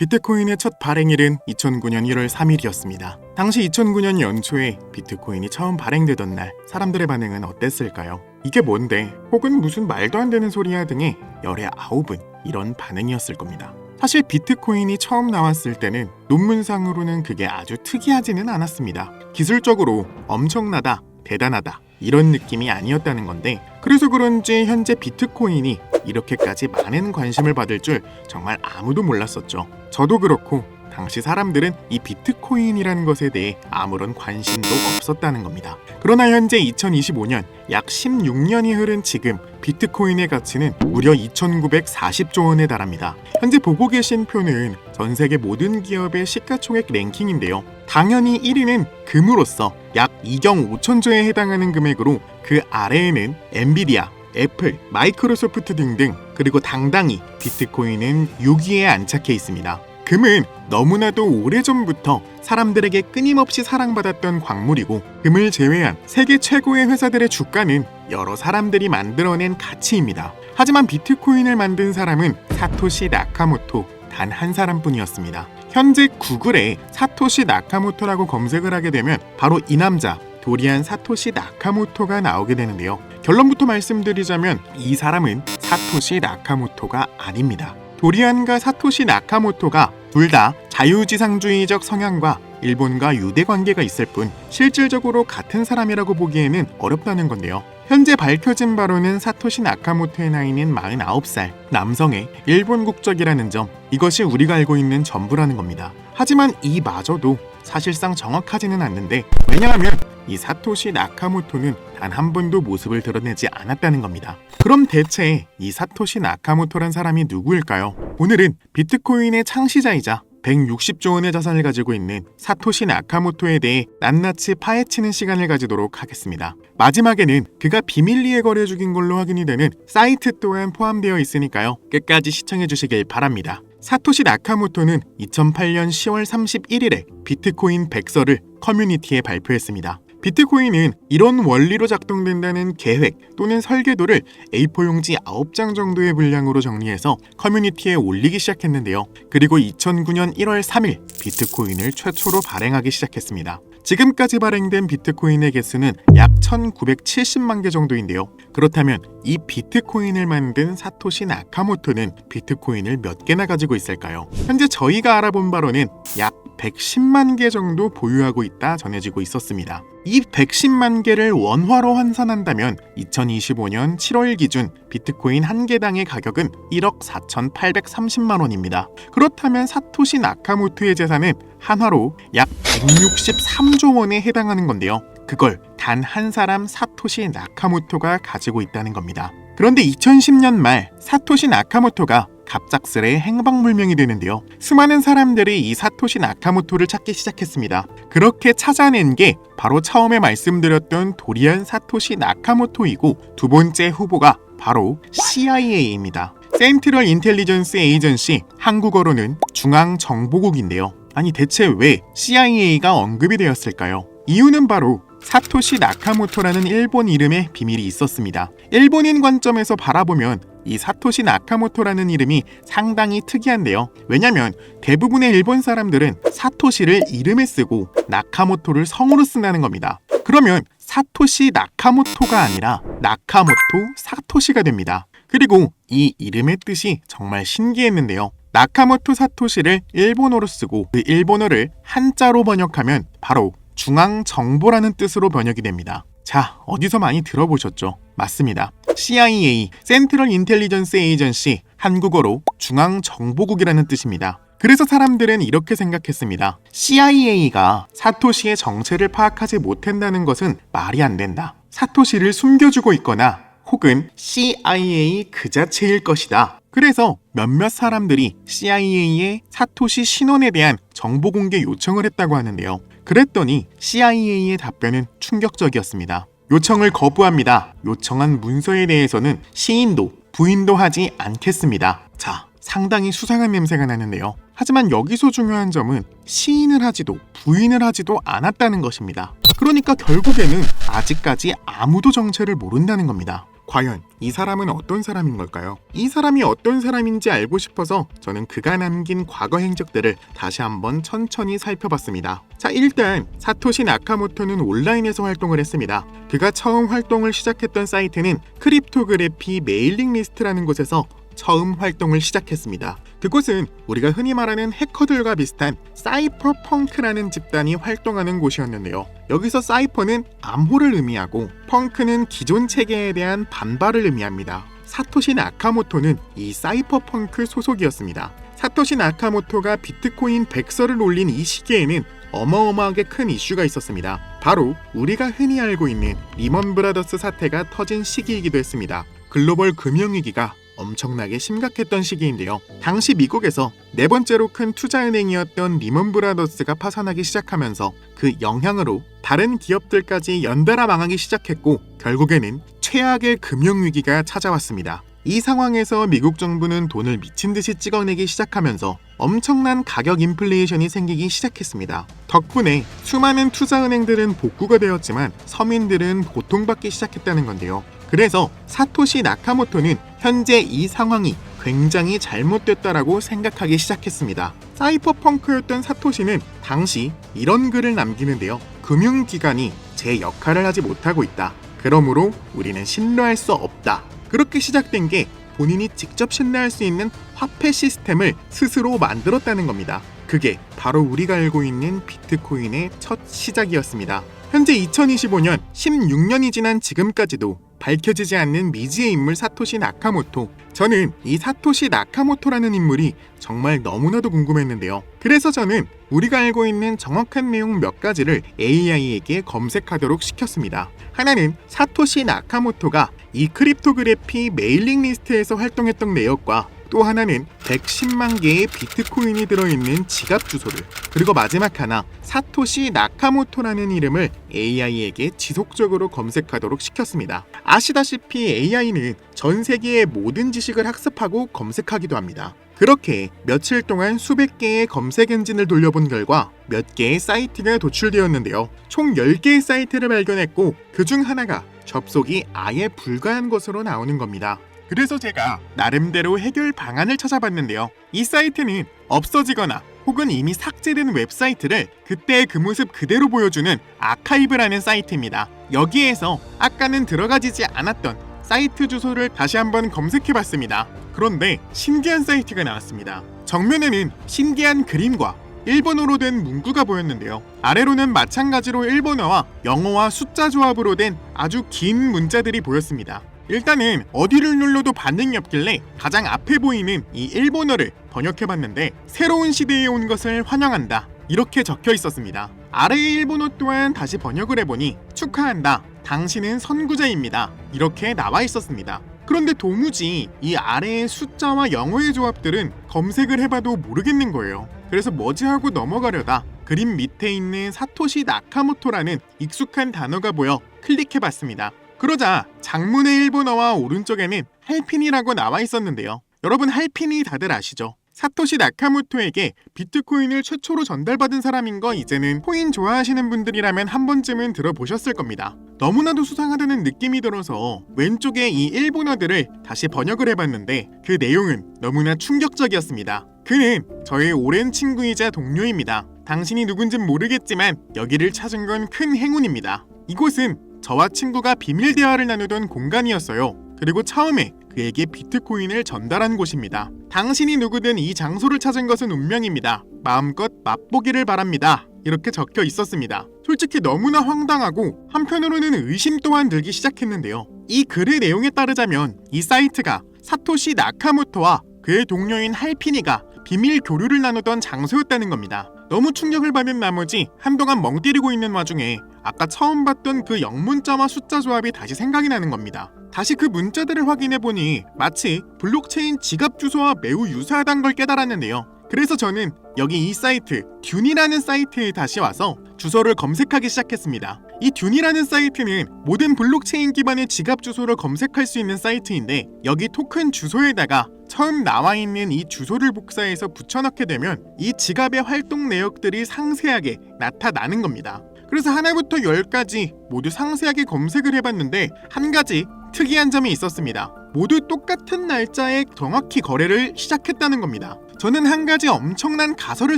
비트코인의 첫 발행일은 2009년 1월 3일이었습니다. 당시 2009년 연초에 비트코인이 처음 발행되던 날 사람들의 반응은 어땠을까요? 이게 뭔데? 혹은 무슨 말도 안 되는 소리야 등의 열의 아홉은 이런 반응이었을 겁니다. 사실 비트코인이 처음 나왔을 때는 논문상으로는 그게 아주 특이하지는 않았습니다. 기술적으로 엄청나다, 대단하다 이런 느낌이 아니었다는 건데, 그래서 그런지 현재 비트코인이 이렇게까지 많은 관심을 받을 줄 정말 아무도 몰랐었죠. 저도 그렇고 당시 사람들은 이 비트코인이라는 것에 대해 아무런 관심도 없었다는 겁니다. 그러나 현재 2025년 약 16년이 흐른 지금 비트코인의 가치는 무려 2,940조 원에 달합니다. 현재 보고 계신 표는 전 세계 모든 기업의 시가총액 랭킹인데요. 당연히 1위는 금으로서 약 2경 5천조에 해당하는 금액으로 그 아래에는 엔비디아, 애플, 마이크로소프트 등등, 그리고 당당히 비트코인은 6위에 안착해 있습니다. 금은 너무나도 오래전부터 사람들에게 끊임없이 사랑받았던 광물이고, 금을 제외한 세계 최고의 회사들의 주가는 여러 사람들이 만들어낸 가치입니다. 하지만 비트코인을 만든 사람은 사토시 나카모토 단 한 사람뿐이었습니다. 현재 구글에 사토시 나카모토라고 검색을 하게 되면 바로 이 남자 도리안 사토시 나카모토가 나오게 되는데요. 결론부터 말씀드리자면 이 사람은 사토시 나카모토가 아닙니다. 도리안과 사토시 나카모토가 둘 다 자유지상주의적 성향과 일본과 유대 관계가 있을 뿐 실질적으로 같은 사람이라고 보기에는 어렵다는 건데요. 현재 밝혀진 바로는 사토시 나카모토의 나이는 49살, 남성의 일본 국적이라는 점, 이것이 우리가 알고 있는 전부라는 겁니다. 하지만 이마저도 사실상 정확하지는 않는데, 왜냐하면 이 사토시 나카모토는 단 한 번도 모습을 드러내지 않았다는 겁니다. 그럼 대체 이 사토시 나카모토란 사람이 누구일까요? 오늘은 비트코인의 창시자이자 160조 원의 자산을 가지고 있는 사토시 나카모토에 대해 낱낱이 파헤치는 시간을 가지도록 하겠습니다. 마지막에는 그가 비밀리에 거래 중인 걸로 확인이 되는 사이트 또한 포함되어 있으니까요. 끝까지 시청해 주시길 바랍니다. 사토시 나카모토는 2008년 10월 31일에 비트코인 100서를 커뮤니티에 발표했습니다. 비트코인은 이런 원리로 작동된다는 계획 또는 설계도를 A4 용지 9장 정도의 분량으로 정리해서 커뮤니티에 올리기 시작했는데요. 그리고 2009년 1월 3일 비트코인을 최초로 발행하기 시작했습니다. 지금까지 발행된 비트코인의 개수는 약 1970만 개 정도인데요. 그렇다면 이 비트코인을 만든 사토시 나카모토는 비트코인을 몇 개나 가지고 있을까요? 현재 저희가 알아본 바로는 약 110만 개 정도 보유하고 있다 전해지고 있었습니다. 이 110만 개를 원화로 환산한다면 2025년 7월 기준 비트코인 한 개당의 가격은 1억 4,830만 원입니다. 그렇다면 사토시 나카모토의 재산은 한화로 약 163조 원에 해당하는 건데요. 그걸 단 한 사람 사토시 나카모토가 가지고 있다는 겁니다. 그런데 2010년 말 사토시 나카모토가 갑작스레 행방불명이 되는데요. 수많은 사람들이 이 사토시 나카모토를 찾기 시작했습니다. 그렇게 찾아낸 게 바로 처음에 말씀드렸던 도리안 사토시 나카모토이고, 두 번째 후보가 바로 CIA입니다. 센트럴 인텔리전스 에이전시, 한국어로는 중앙정보국인데요. 아니 대체 왜 CIA가 언급이 되었을까요? 이유는 바로 사토시 나카모토라는 일본 이름에 비밀이 있었습니다. 일본인 관점에서 바라보면 이 사토시 나카모토라는 이름이 상당히 특이한데요. 왜냐면 대부분의 일본 사람들은 사토시를 이름에 쓰고 나카모토를 성으로 쓴다는 겁니다. 그러면 사토시 나카모토가 아니라 나카모토 사토시가 됩니다. 그리고 이 이름의 뜻이 정말 신기했는데요. 나카모토 사토시를 일본어로 쓰고 그 일본어를 한자로 번역하면 바로 중앙정보라는 뜻으로 번역이 됩니다. 자, 어디서 많이 들어보셨죠? 맞습니다. CIA, 센트럴 인텔리전스 에이전시, 한국어로 중앙정보국이라는 뜻입니다. 그래서 사람들은 이렇게 생각했습니다. CIA가 사토시의 정체를 파악하지 못한다는 것은 말이 안 된다. 사토시를 숨겨주고 있거나 혹은 CIA 그 자체일 것이다. 그래서 몇몇 사람들이 CIA의 사토시 신원에 대한 정보 공개 요청을 했다고 하는데요. 그랬더니 CIA의 답변은 충격적이었습니다. 요청을 거부합니다. 요청한 문서에 대해서는 시인도, 부인도 하지 않겠습니다. 자, 상당히 수상한 냄새가 나는데요. 하지만 여기서 중요한 점은 시인을 하지도 부인을 하지도 않았다는 것입니다. 그러니까 결국에는 아직까지 아무도 정체를 모른다는 겁니다. 과연 이 사람은 어떤 사람인 걸까요? 이 사람이 어떤 사람인지 알고 싶어서 저는 그가 남긴 과거 행적들을 다시 한번 천천히 살펴봤습니다. 자, 일단 사토시 나카모토는 온라인에서 활동을 했습니다. 그가 처음 활동을 시작했던 사이트는 크립토그래피 메일링 리스트라는 곳에서 처음 활동을 시작했습니다. 그곳은 우리가 흔히 말하는 해커들과 비슷한 사이퍼펑크라는 집단이 활동하는 곳이었는데요. 여기서 사이퍼는 암호를 의미하고 펑크는 기존 체계에 대한 반발을 의미합니다. 사토시 나카모토는 이 사이퍼펑크 소속이었습니다. 사토시 나카모토가 비트코인 100설을 올린 이 시기에는 어마어마하게 큰 이슈가 있었습니다. 바로 우리가 흔히 알고 있는 리먼 브라더스 사태가 터진 시기이기도 했습니다. 글로벌 금융위기가 엄청나게 심각했던 시기인데요. 당시 미국에서 네 번째로 큰 투자은행이었던 리먼 브라더스가 파산하기 시작하면서 그 영향으로 다른 기업들까지 연달아 망하기 시작했고 결국에는 최악의 금융위기가 찾아왔습니다. 이 상황에서 미국 정부는 돈을 미친 듯이 찍어내기 시작하면서 엄청난 가격 인플레이션이 생기기 시작했습니다. 덕분에 수많은 투자은행들은 복구가 되었지만 서민들은 고통받기 시작했다는 건데요. 그래서 사토시 나카모토는 현재 이 상황이 굉장히 잘못됐다라고 생각하기 시작했습니다. 사이퍼펑크였던 사토시는 당시 이런 글을 남기는데요. 금융기관이 제 역할을 하지 못하고 있다. 그러므로 우리는 신뢰할 수 없다. 그렇게 시작된 게 본인이 직접 신뢰할 수 있는 화폐 시스템을 스스로 만들었다는 겁니다. 그게 바로 우리가 알고 있는 비트코인의 첫 시작이었습니다. 현재 2025년 16년이 지난 지금까지도 밝혀지지 않는 미지의 인물 사토시 나카모토. 저는 이 사토시 나카모토라는 인물이 정말 너무나도 궁금했는데요. 그래서 저는 우리가 알고 있는 정확한 내용 몇 가지를 AI에게 검색하도록 시켰습니다. 하나는 사토시 나카모토가 이 크립토그래피 메일링 리스트에서 활동했던 내역과 또 하나는 110만 개의 비트코인이 들어있는 지갑 주소를, 그리고 마지막 하나 사토시 나카모토라는 이름을 AI에게 지속적으로 검색하도록 시켰습니다. 아시다시피 AI는 전 세계의 모든 지식을 학습하고 검색하기도 합니다. 그렇게 며칠 동안 수백 개의 검색 엔진을 돌려본 결과 몇 개의 사이트가 도출되었는데요. 총 10개의 사이트를 발견했고 그 중 하나가 접속이 아예 불가한 것으로 나오는 겁니다. 그래서 제가 나름대로 해결 방안을 찾아봤는데요. 이 사이트는 없어지거나 혹은 이미 삭제된 웹사이트를 그때의 그 모습 그대로 보여주는 아카이브라는 사이트입니다. 여기에서 아까는 들어가지지 않았던 사이트 주소를 다시 한번 검색해봤습니다. 그런데 신기한 사이트가 나왔습니다. 정면에는 신기한 그림과 일본어로 된 문구가 보였는데요. 아래로는 마찬가지로 일본어와 영어와 숫자 조합으로 된 아주 긴 문자들이 보였습니다. 일단은 어디를 눌러도 반응이 없길래 가장 앞에 보이는 이 일본어를 번역해봤는데 새로운 시대에 온 것을 환영한다 이렇게 적혀 있었습니다. 아래의 일본어 또한 다시 번역을 해보니 축하한다, 당신은 선구자입니다 이렇게 나와 있었습니다. 그런데 도무지 이 아래의 숫자와 영어의 조합들은 검색을 해봐도 모르겠는 거예요. 그래서 뭐지 하고 넘어가려다 그림 밑에 있는 사토시 나카모토라는 익숙한 단어가 보여 클릭해봤습니다. 그러자 장문의 일본어와 오른쪽에는 할핀이라고 나와 있었는데요. 여러분 할핀이 다들 아시죠? 사토시 나카모토에게 비트코인을 최초로 전달받은 사람인 거 이제는 코인 좋아하시는 분들이라면 한 번쯤은 들어보셨을 겁니다. 너무나도 수상하다는 느낌이 들어서 왼쪽에 이 일본어들을 다시 번역을 해봤는데 그 내용은 너무나 충격적이었습니다. 그는 저의 오랜 친구이자 동료입니다. 당신이 누군진 모르겠지만 여기를 찾은 건 큰 행운입니다. 이곳은 저와 친구가 비밀 대화를 나누던 공간이었어요. 그리고 처음에 그에게 비트코인을 전달한 곳입니다. 당신이 누구든 이 장소를 찾은 것은 운명입니다. 마음껏 맛보기를 바랍니다. 이렇게 적혀 있었습니다. 솔직히 너무나 황당하고 한편으로는 의심 또한 들기 시작했는데요. 이 글의 내용에 따르자면 이 사이트가 사토시 나카모토와 그의 동료인 할피니가 비밀 교류를 나누던 장소였다는 겁니다. 너무 충격을 받은 나머지 한동안 멍 때리고 있는 와중에 아까 처음 봤던 그 영문자와 숫자 조합이 다시 생각이 나는 겁니다. 다시 그 문자들을 확인해보니 마치 블록체인 지갑 주소와 매우 유사하다는 걸 깨달았는데요. 그래서 저는 여기 이 사이트 듄이라는 사이트에 다시 와서 주소를 검색하기 시작했습니다. 이 듄이라는 사이트는 모든 블록체인 기반의 지갑 주소를 검색할 수 있는 사이트인데 여기 토큰 주소에다가 처음 나와 있는 이 주소를 복사해서 붙여넣게 되면 이 지갑의 활동 내역들이 상세하게 나타나는 겁니다. 그래서 하나부터 10까지 모두 상세하게 검색을 해봤는데 한 가지 특이한 점이 있었습니다. 모두 똑같은 날짜에 정확히 거래를 시작했다는 겁니다. 저는 한 가지 엄청난 가설을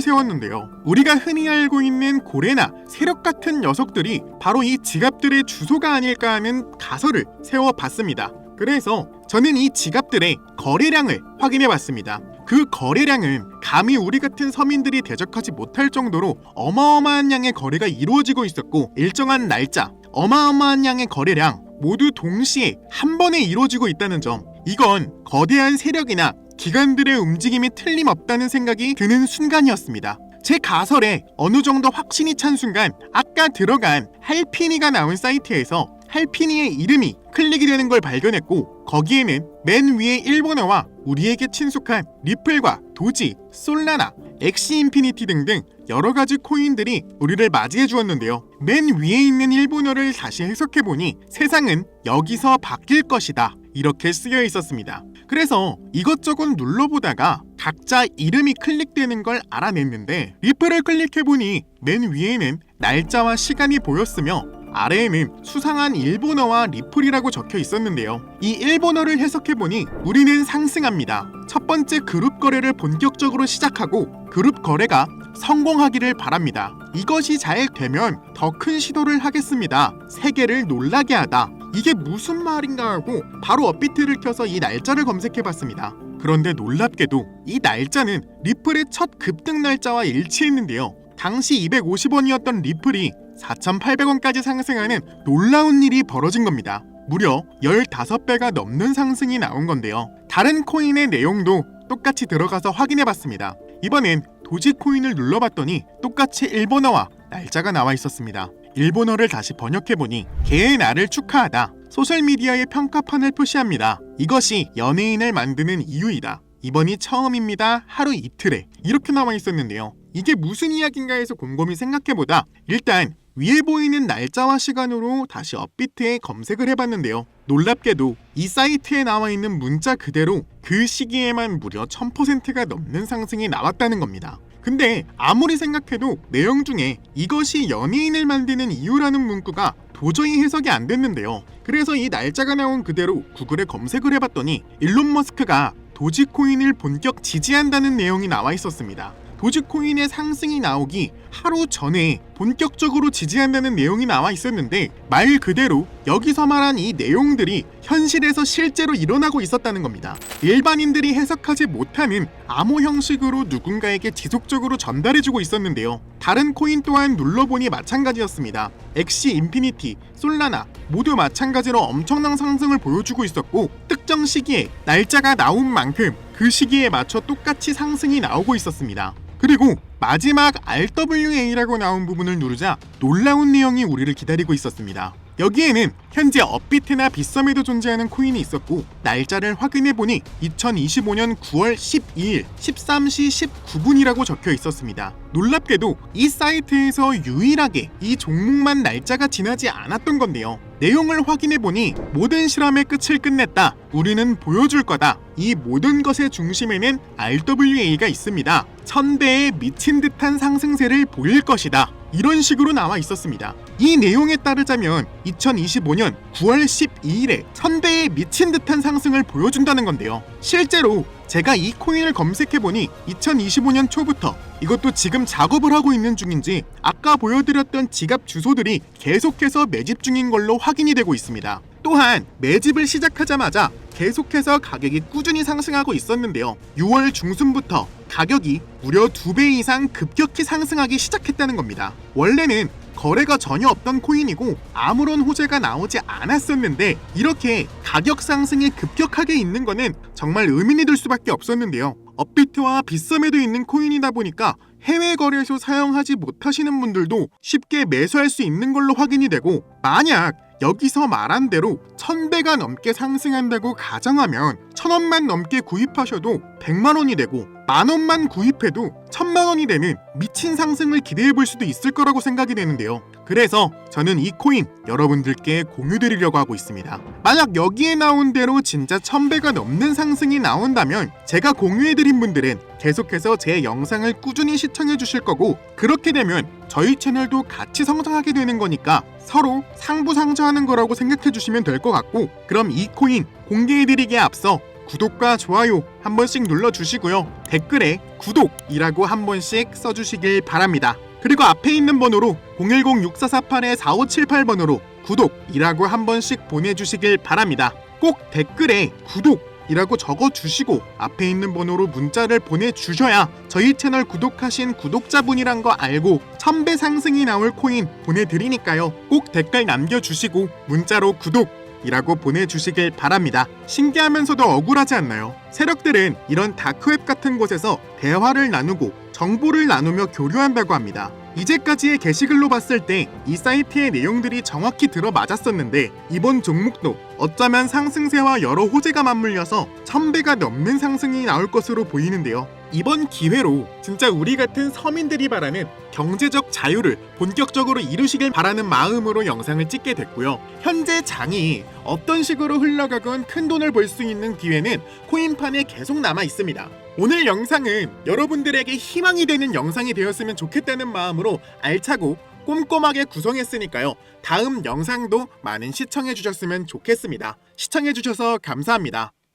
세웠는데요. 우리가 흔히 알고 있는 고래나 세력 같은 녀석들이 바로 이 지갑들의 주소가 아닐까 하는 가설을 세워봤습니다. 그래서 저는 이 지갑들의 거래량을 확인해봤습니다. 그 거래량은 감히 우리 같은 서민들이 대적하지 못할 정도로 어마어마한 양의 거래가 이루어지고 있었고, 일정한 날짜, 어마어마한 양의 거래량 모두 동시에 한 번에 이루어지고 있다는 점, 이건 거대한 세력이나 기관들의 움직임이 틀림없다는 생각이 드는 순간이었습니다. 제 가설에 어느 정도 확신이 찬 순간 아까 들어간 할피니가 나온 사이트에서 할피니의 이름이 클릭이 되는 걸 발견했고, 거기에는 맨 위에 일본어와 우리에게 친숙한 리플과 도지, 솔라나, 엑시 인피니티 등등 여러가지 코인들이 우리를 맞이해 주었는데요. 맨 위에 있는 일본어를 다시 해석해보니 세상은 여기서 바뀔 것이다, 이렇게 쓰여 있었습니다. 그래서 이것저것 눌러보다가 각자 이름이 클릭되는 걸 알아냈는데, 리플을 클릭해보니 맨 위에는 날짜와 시간이 보였으며 아래에는 수상한 일본어와 리플이라고 적혀 있었는데요. 이 일본어를 해석해보니 우리는 상승합니다. 첫 번째 그룹 거래를 본격적으로 시작하고 그룹 거래가 성공하기를 바랍니다. 이것이 잘 되면 더 큰 시도를 하겠습니다. 세계를 놀라게 하다. 이게 무슨 말인가 하고 바로 업비트를 켜서 이 날짜를 검색해봤습니다. 그런데 놀랍게도 이 날짜는 리플의 첫 급등 날짜와 일치했는데요. 당시 250원이었던 리플이 4,800원까지 상승하는 놀라운 일이 벌어진 겁니다. 무려 15배가 넘는 상승이 나온 건데요. 다른 코인의 내용도 똑같이 들어가서 확인해봤습니다. 이번엔 도지코인을 눌러봤더니 똑같이 일본어와 날짜가 나와 있었습니다. 일본어를 다시 번역해보니 개의 날을 축하하다. 소셜미디어의 평가판을 표시합니다. 이것이 연예인을 만드는 이유이다. 이번이 처음입니다. 하루 이틀에. 이렇게 나와 있었는데요. 이게 무슨 이야기인가 해서 곰곰이 생각해보다 일단 위에 보이는 날짜와 시간으로 다시 업비트에 검색을 해봤는데요. 놀랍게도 이 사이트에 나와 있는 문자 그대로 그 시기에만 무려 1000%가 넘는 상승이 나왔다는 겁니다. 근데 아무리 생각해도 내용 중에 이것이 연예인을 만드는 이유라는 문구가 도저히 해석이 안 됐는데요. 그래서 이 날짜가 나온 그대로 구글에 검색을 해봤더니 일론 머스크가 도지코인을 본격 지지한다는 내용이 나와 있었습니다. 도지코인의 상승이 나오기 하루 전에 본격적으로 지지한다는 내용이 나와 있었는데, 말 그대로 여기서 말한 이 내용들이 현실에서 실제로 일어나고 있었다는 겁니다. 일반인들이 해석하지 못하는 암호 형식으로 누군가에게 지속적으로 전달해주고 있었는데요. 다른 코인 또한 눌러보니 마찬가지였습니다. 엑시 인피니티, 솔라나 모두 마찬가지로 엄청난 상승을 보여주고 있었고, 특정 시기에 날짜가 나온 만큼 그 시기에 맞춰 똑같이 상승이 나오고 있었습니다. 그리고 마지막 RWA라고 나온 부분을 누르자 놀라운 내용이 우리를 기다리고 있었습니다. 여기에는 현재 업비트나 빗썸에도 존재하는 코인이 있었고, 날짜를 확인해보니 2025년 9월 12일 13시 19분이라고 적혀 있었습니다. 놀랍게도 이 사이트에서 유일하게 이 종목만 날짜가 지나지 않았던 건데요. 내용을 확인해보니 모든 실험의 끝을 끝냈다. 우리는 보여줄 거다. 이 모든 것의 중심에는 RWA가 있습니다. 1000배의 미친 듯한 상승세를 보일 것이다. 이런 식으로 나와 있었습니다. 이 내용에 따르자면 2025년 9월 12일에 1000배의 미친 듯한 상승을 보여준다는 건데요. 실제로 제가 이 코인을 검색해보니 2025년 초부터, 이것도 지금 작업을 하고 있는 중인지 아까 보여드렸던 지갑 주소들이 계속해서 매집 중인 걸로 확인이 되고 있습니다. 또한 매집을 시작하자마자 계속해서 가격이 꾸준히 상승하고 있었는데요. 6월 중순부터 가격이 무려 2배 이상 급격히 상승하기 시작했다는 겁니다. 원래는 거래가 전혀 없던 코인이고 아무런 호재가 나오지 않았었는데, 이렇게 가격 상승이 급격하게 있는 거는 정말 의문이 들 수밖에 없었는데요. 업비트와 빗썸에도 있는 코인이다 보니까 해외 거래소 사용하지 못하시는 분들도 쉽게 매수할 수 있는 걸로 확인이 되고, 만약 여기서 말한 대로 1000배가 넘게 상승한다고 가정하면 1000원만 넘게 구입하셔도 100만 원이 되고, 10,000원만 구입해도 1,000,000원이 되는 미친 상승을 기대해 볼 수도 있을 거라고 생각이 되는데요. 그래서 저는 이 코인 여러분들께 공유드리려고 하고 있습니다. 만약 여기에 나온 대로 진짜 1000배가 넘는 상승이 나온다면 제가 공유해드린 분들은 계속해서 제 영상을 꾸준히 시청해 주실 거고, 그렇게 되면 저희 채널도 같이 성장하게 되는 거니까 서로 상부상조하는 거라고 생각해 주시면 될 것 같고, 그럼 이 코인 공개해드리기에 앞서 구독과 좋아요 한 번씩 눌러주시고요. 댓글에 구독이라고 한 번씩 써주시길 바랍니다. 그리고 앞에 있는 번호로 010-6448-4578번으로 구독이라고 한 번씩 보내주시길 바랍니다. 꼭 댓글에 구독이라고 적어주시고 앞에 있는 번호로 문자를 보내주셔야 저희 채널 구독하신 구독자분이란 거 알고 1000배 상승이 나올 코인 보내드리니까요. 꼭 댓글 남겨주시고 문자로 구독이라고 보내주시길 바랍니다. 신기하면서도 억울하지 않나요? 세력들은 이런 다크웹 같은 곳에서 대화를 나누고 정보를 나누며 교류한다고 합니다. 이제까지의 게시글로 봤을 때 이 사이트의 내용들이 정확히 들어맞았었는데, 이번 종목도 어쩌면 상승세와 여러 호재가 맞물려서 1000배가 넘는 상승이 나올 것으로 보이는데요. 이번 기회로 진짜 우리 같은 서민들이 바라는 경제적 자유를 본격적으로 이루시길 바라는 마음으로 영상을 찍게 됐고요. 현재 장이 어떤 식으로 흘러가건 큰 돈을 벌 수 있는 기회는 코인판에 계속 남아 있습니다. 오늘 영상은 여러분들에게 희망이 되는 영상이 되었으면 좋겠다는 마음으로 알차고 꼼꼼하게 구성했으니까요. 다음 영상도 많은 시청해 주셨으면 좋겠습니다. 시청해 주셔서 감사합니다.